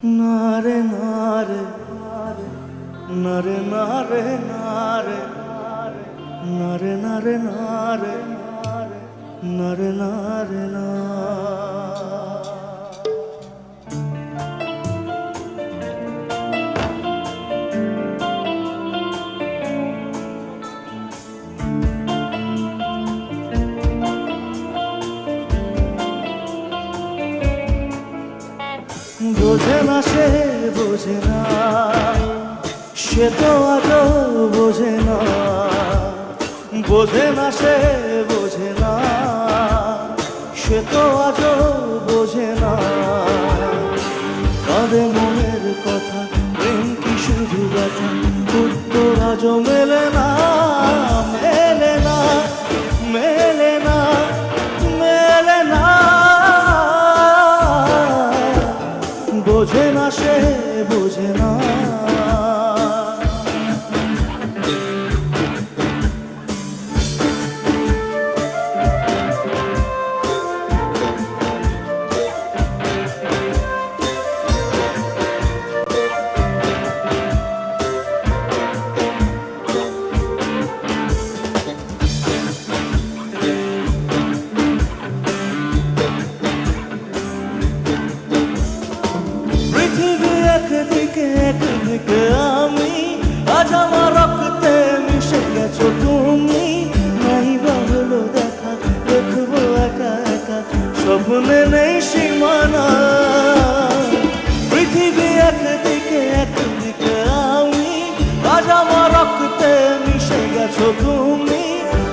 নারে নারে নারে নারে নারে নারে নারে নারে নারে নারে না বোঝে না সে বোঝে না, সে তো আজও বোঝে না। বোঝে না সে বোঝে না, সে তো আজও বোঝে না। কাঁদে মনের কথা, প্রেম কি শুধু ব্যথা, উত্তর আজও মেলে না, মেলে না, মেলে না, মেলে না। বোঝে না সে বোঝে না। পৃথিবী একদিকে একদিকে আমি, আজ আমার রক্তে মিশে গেছো তুমি। নাই বা হলো দেখা, দেখবো একা একা, স্বপ্নে নেই সীমানা। পৃথিবী একদিকে একদিকে আমি, আজ আমার রক্তে মিশে গেছো তুমি।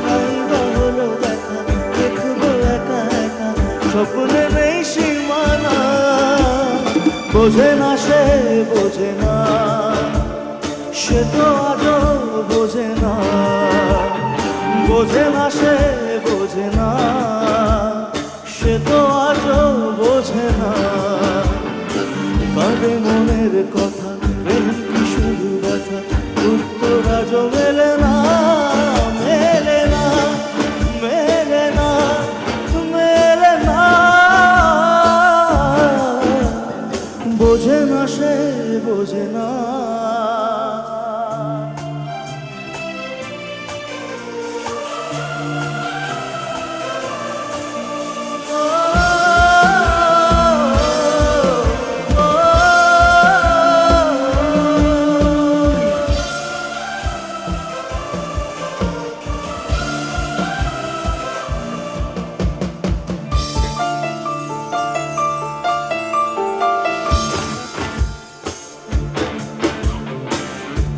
নাই বা হলো দেখা, দেখবো একা একা, স্বপ্নে নেই সীমানা। বোঝে না সে বোঝে না, সে তো আজও বোঝে না। বোঝে না সে বোঝে না, সে তো আজও বোঝে না। কাঁদে মনের কথা, প্রেম কি শুধু ব্যথা, উত্তর আজও মেলে না, মেলে না, মেলে না, মেলে না। বোঝে না সে বোঝে না।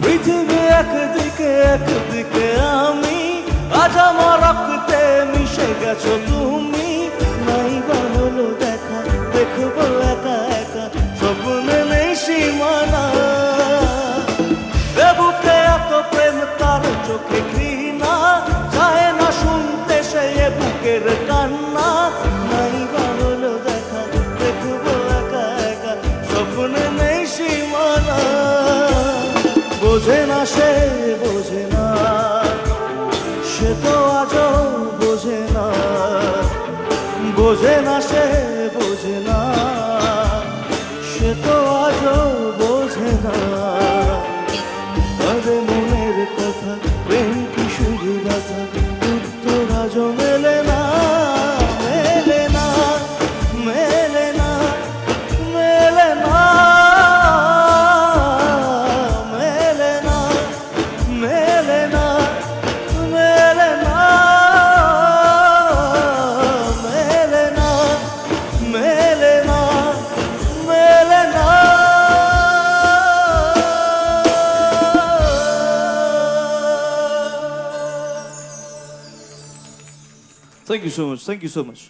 পৃথিবী একদিকে একদিকে আমি, আজ আমার রক্তে মিশে গেছো তুমি। নাই বা হলো দেখা, দেখবো একা একা, স্বপ্নে নেই সীমানা। বুকে এত প্রেম, তার চোখে ঘৃণা, চায় না শুনতে সে বুকের কান্না। নাই বা হলো দেখা, দেখবো একা একা, স্বপ্নে নেই সীমানা। বোঝে না সে বোঝে না, সে তো আজও বোঝে না। বোঝে না সে বোঝে না, সে তো আজও বোঝে না। কাঁদে মনের কথা, প্রেম কি শুধু ব্যথা, উত্তর আজও মেলে না, মেলে না, মেলে না, মেলে না। Thank you so much. Thank you so much.